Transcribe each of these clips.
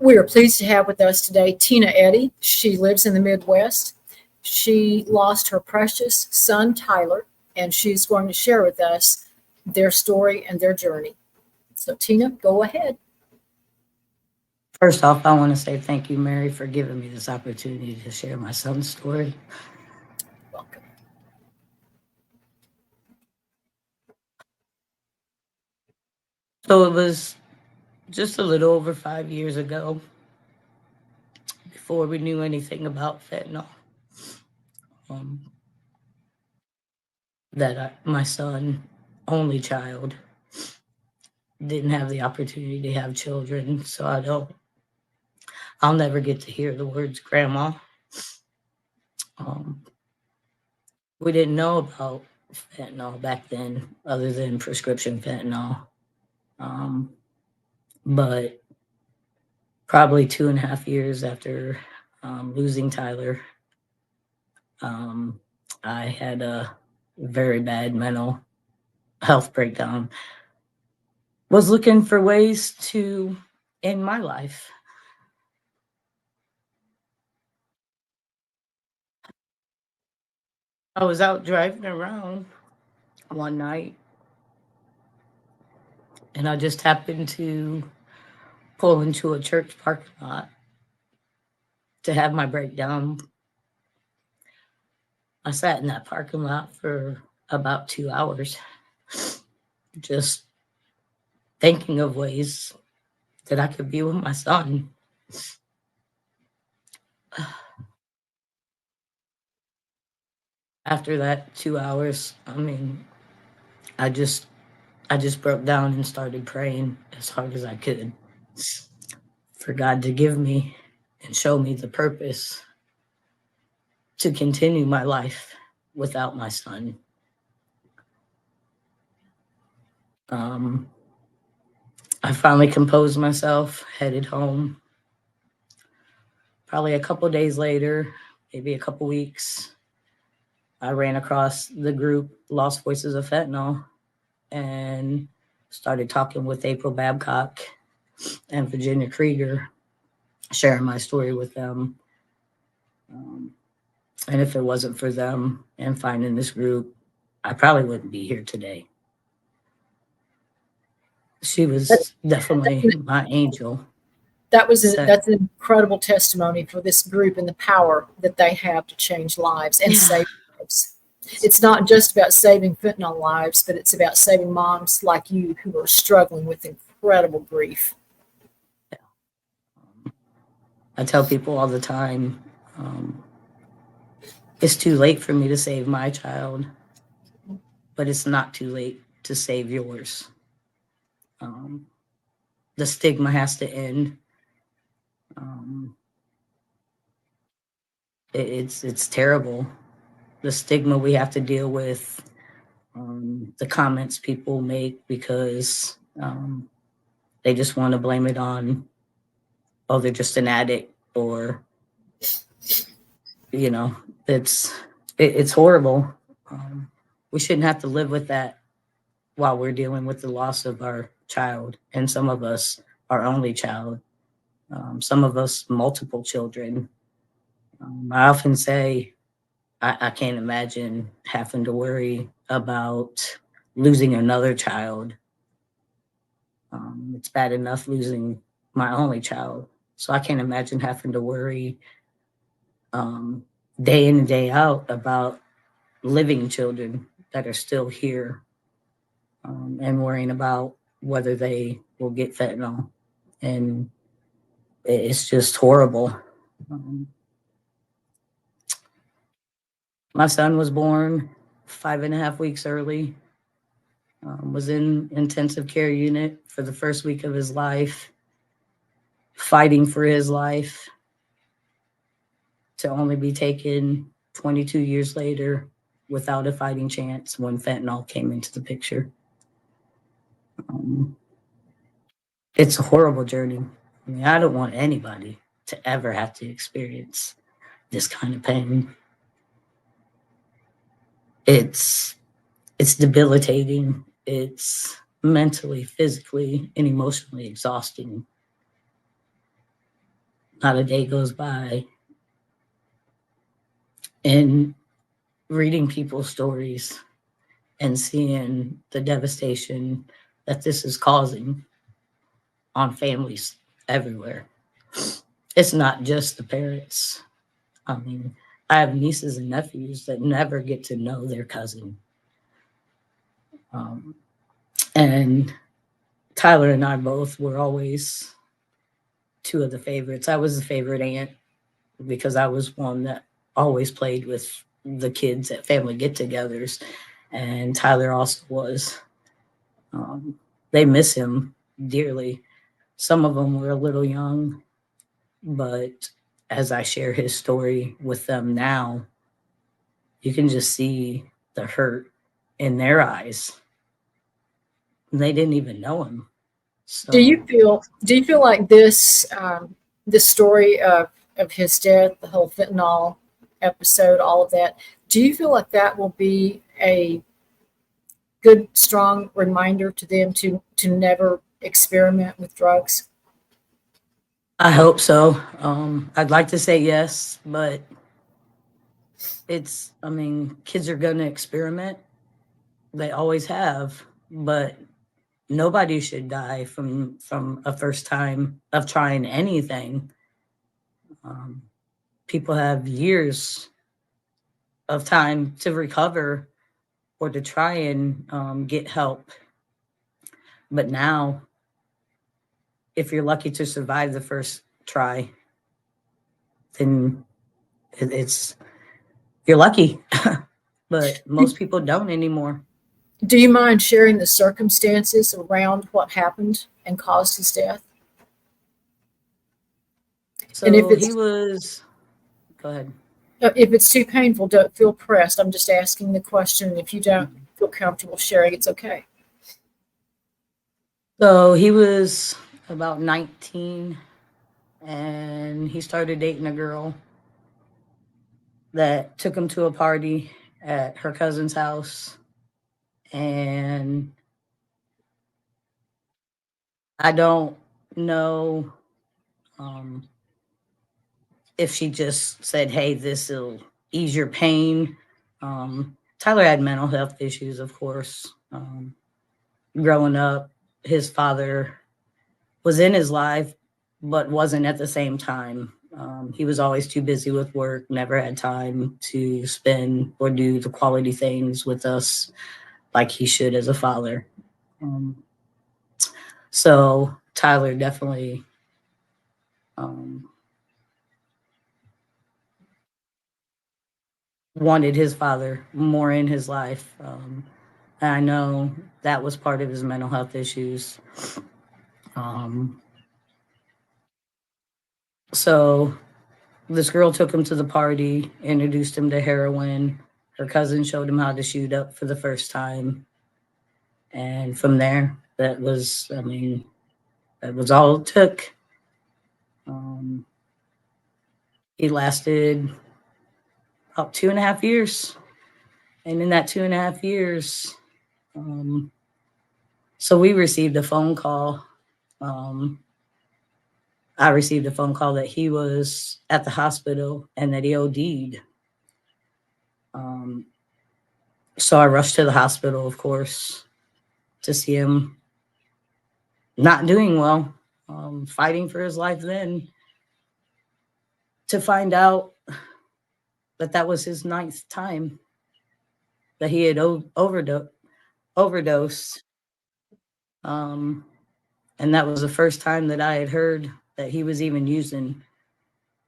We are pleased to have with us today Tina Eddy. She lives in the Midwest. She lost her precious son, Tyler, and she's going to share with us their story and their journey. So, Tina, go ahead. First off, I want to say thank you, Mary, for giving me this opportunity to share my son's story. Welcome. So it was just a little over 5 years ago, before we knew anything about fentanyl, that my son, only child, didn't have the opportunity to have children. So I'll never get to hear the words grandma. Um, we didn't know about fentanyl back then, other than prescription fentanyl. But probably 2.5 years after losing Tyler, I had a very bad mental health breakdown. Was looking for ways to end my life. I was out driving around one night, and I just happened to pull into a church parking lot to have my breakdown. I sat in that parking lot for about 2 hours, just thinking of ways that I could be with my son. After that 2 hours, I just broke down and started praying as hard as I could for God to give me and show me the purpose to continue my life without my son. I finally composed myself, headed home. Probably a couple days later, maybe a couple weeks, I ran across the group Lost Voices of Fentanyl and started talking with April Babcock and Virginia Krieger, sharing my story with them. And if it wasn't for them and finding this group, I probably wouldn't be here today. She was definitely my angel. That's an incredible testimony for this group and the power that they have to change lives and save lives. It's not just about saving fentanyl lives, but it's about saving moms like you who are struggling with incredible grief. I tell people all the time, it's too late for me to save my child, but it's not too late to save yours. The stigma has to end. It's terrible. The stigma we have to deal with, the comments people make because they just want to blame it on, oh, they're just an addict, or it's horrible. We shouldn't have to live with that while we're dealing with the loss of our child, and some of us our only child, some of us multiple children. I often say I can't imagine having to worry about losing another child. It's bad enough losing my only child, so I can't imagine having to worry day in and day out about living children that are still here, and worrying about whether they will get fentanyl. And it's just horrible. My son was born 5.5 weeks early, was in intensive care unit for the first week of his life, fighting for his life, to only be taken 22 years later without a fighting chance when fentanyl came into the picture. It's a horrible journey. I don't want anybody to ever have to experience this kind of pain. It's debilitating. It's mentally, physically, and emotionally exhausting. not a day goes by. And reading people's stories and seeing the devastation that this is causing on families everywhere. It's not just the parents. I mean, I have nieces and nephews that never get to know their cousin. And Tyler and I both were always two of the favorites. I was the favorite aunt because I was one that always played with the kids at family get-togethers, and Tyler also was. They miss him dearly. Some of them were a little young, but as I share his story with them now, you can just see the hurt in their eyes. And they didn't even know him. So, Do you feel like this story of his death, the whole fentanyl episode, all of that, do you feel like that will be a good, strong reminder to them to never experiment with drugs? I hope so. I'd like to say yes, but kids are going to experiment. They always have, but nobody should die from a first time of trying anything. People have years of time to recover or to try and get help. But now, if you're lucky to survive the first try, then it's you're lucky. But most people don't anymore. Do you mind sharing the circumstances around what happened and caused his death? So And if he was. Go ahead. if it's too painful, don't feel pressed. I'm just asking the question. If you don't feel comfortable sharing, it's okay. So he was about 19, and he started dating a girl that took him to a party at her cousin's house. And I don't know if she just said, hey, this will ease your pain. Tyler had mental health issues, of course. Growing up, his father was in his life, but wasn't at the same time. He was always too busy with work, never had time to spend or do the quality things with us like he should as a father. So Tyler definitely wanted his father more in his life. And I know that was part of his mental health issues. So this girl took him to the party, introduced him to heroin. Her cousin showed him how to shoot up for the first time. And from there, that was all it took. He lasted about 2.5 years. And in that 2.5 years, so we received a phone call. I received a phone call that he was at the hospital and that he OD'd. So I rushed to the hospital, of course, to see him not doing well, fighting for his life then, to find out that that was his 9th time that he had overdosed. And that was the first time that I had heard that he was even using.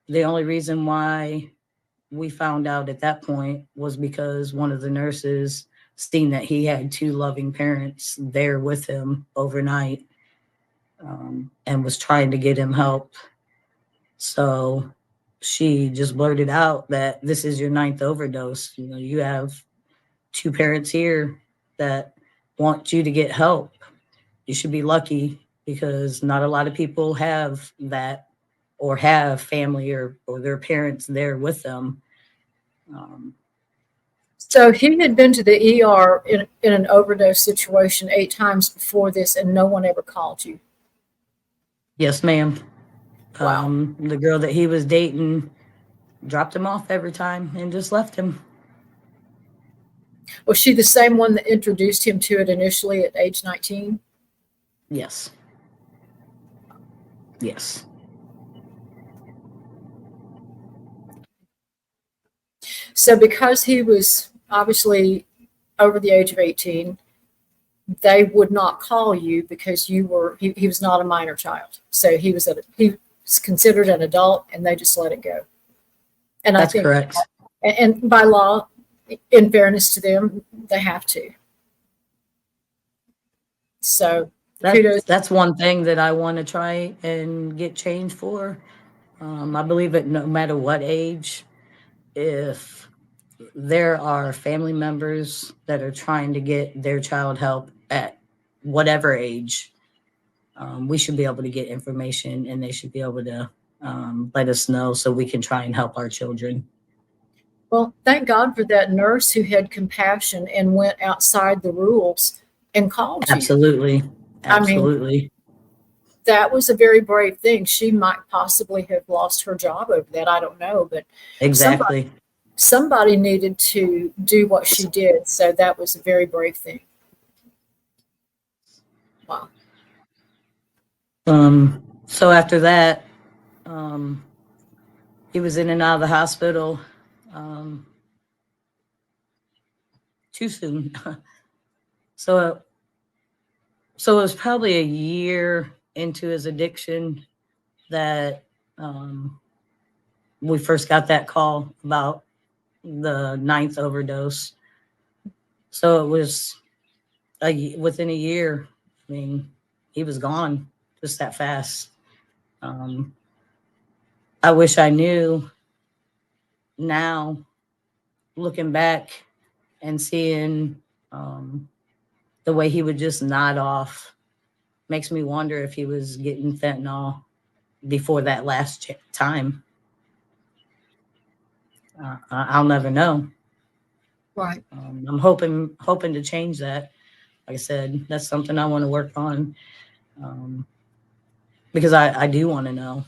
The only reason why we found out at that point was because one of the nurses seen that he had 2 loving parents there with him overnight, and was trying to get him help. So she just blurted out that this is your 9th overdose. You know, you have 2 parents here that want you to get help. You should be lucky because not a lot of people have that or have family or their parents there with them. So he had been to the ER in an overdose situation 8 times before this, and no one ever called you. Yes, ma'am. Wow. The girl that he was dating dropped him off every time and just left him. Was she the same one that introduced him to it initially at age 19? Yes. Yes. So because he was obviously over the age of 18, they would not call you because he was not a minor child. So he was considered an adult, and they just let it go. And That's correct. And by law, in fairness to them, they have to. So kudos. That's one thing that I want to try and get change for. I believe that no matter what age, if there are family members that are trying to get their child help at whatever age, we should be able to get information, and they should be able to let us know so we can try and help our children. Well, thank God for that nurse who had compassion and went outside the rules and called you. Absolutely. Absolutely. I mean, that was a very brave thing. She might possibly have lost her job over that. I don't know, but exactly. Somebody needed to do what she did. So that was a very brave thing. Wow. So after that, he was in and out of the hospital too soon. So it was probably a year into his addiction that we first got that call about the 9th overdose. So it was within a year. I mean, he was gone just that fast. I wish I knew now, looking back and seeing the way he would just nod off, makes me wonder if he was getting fentanyl before that last time. I'll never know. Right. I'm hoping to change that. Like I said, that's something I want to work on, because I do want to know.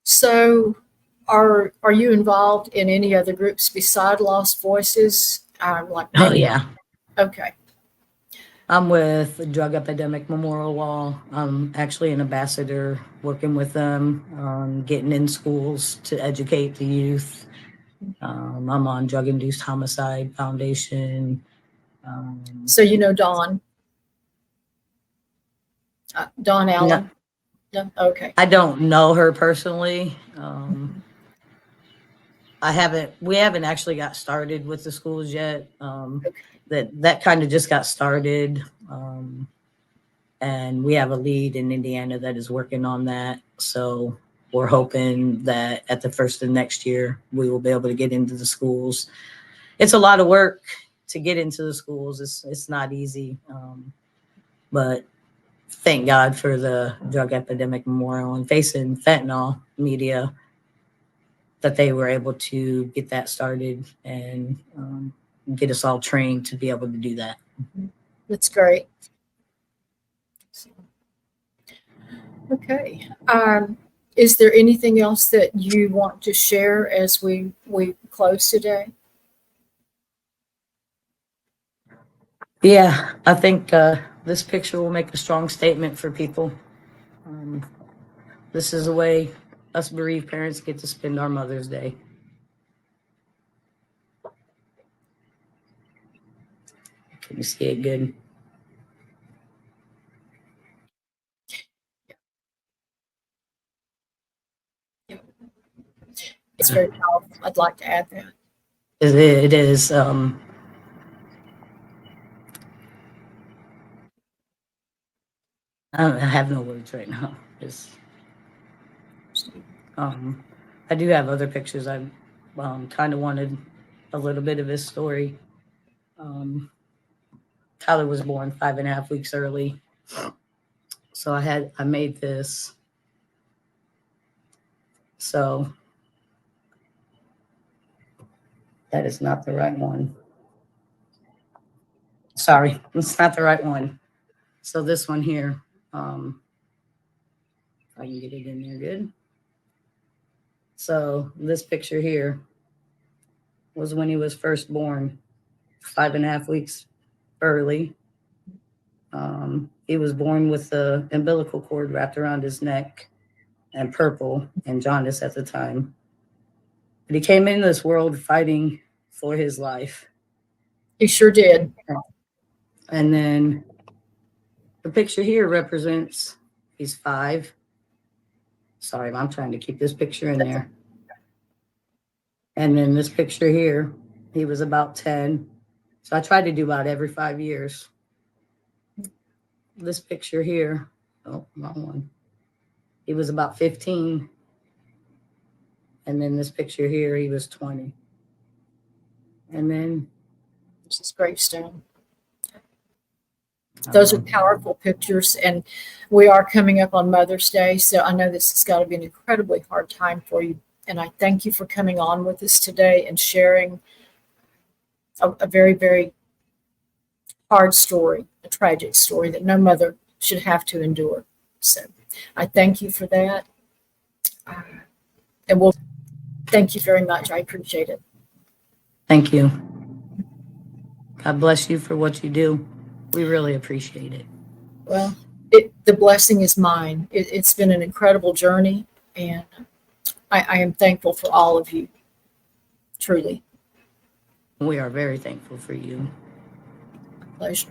So, are you involved in any other groups beside Lost Voices? Like maybe. Oh yeah. Okay. I'm with the Drug Epidemic Memorial Wall. I'm actually an ambassador working with them, getting in schools to educate the youth. I'm on Drug Induced Homicide Foundation. So you know Dawn Allen? No? Okay. I don't know her personally. We haven't actually got started with the schools yet. That kind of just got started. And we have a lead in Indiana that is working on that. So we're hoping that at the first of next year, we will be able to get into the schools. It's a lot of work to get into the schools. It's not easy. But thank God for the Drug Epidemic Memorial and Facing Fentanyl media that they were able to get that started and get us all trained to be able to do that. That's great. Okay. Is there anything else that you want to share as we close today? Yeah, I think this picture will make a strong statement for people. This is a way us bereaved parents get to spend our Mother's Day. Can you see it good? It's very powerful. I'd like to add that. It is. I have no words right now. I do have other pictures. I kind of wanted a little bit of his story. Tyler was born 5.5 weeks early, so I made this. So that is not the right one. Sorry, it's not the right one. So this one here, if I can get it in there good. So this picture here was when he was first born, 5.5 weeks early. He was born with the umbilical cord wrapped around his neck and purple and jaundice at the time. But he came into this world fighting for his life. He sure did. And then the picture here represents he's 5. Sorry, I'm trying to keep this picture in there. And then this picture here, he was about 10. So I tried to do about every 5 years. This picture here, oh, wrong one. He was about 15. And then this picture here, he was 20. And then This is gravestone. Those are powerful pictures, and we are coming up on Mother's Day, so I know this has got to be an incredibly hard time for you, and I thank you for coming on with us today and sharing a very, very hard story, a tragic story that no mother should have to endure. So I thank you for that, and we'll thank you very much. I appreciate it. thank you. God bless you for what you do. We really appreciate it. Well, the blessing is mine. It's been an incredible journey, and I am thankful for all of you, truly. We are very thankful for you. Pleasure.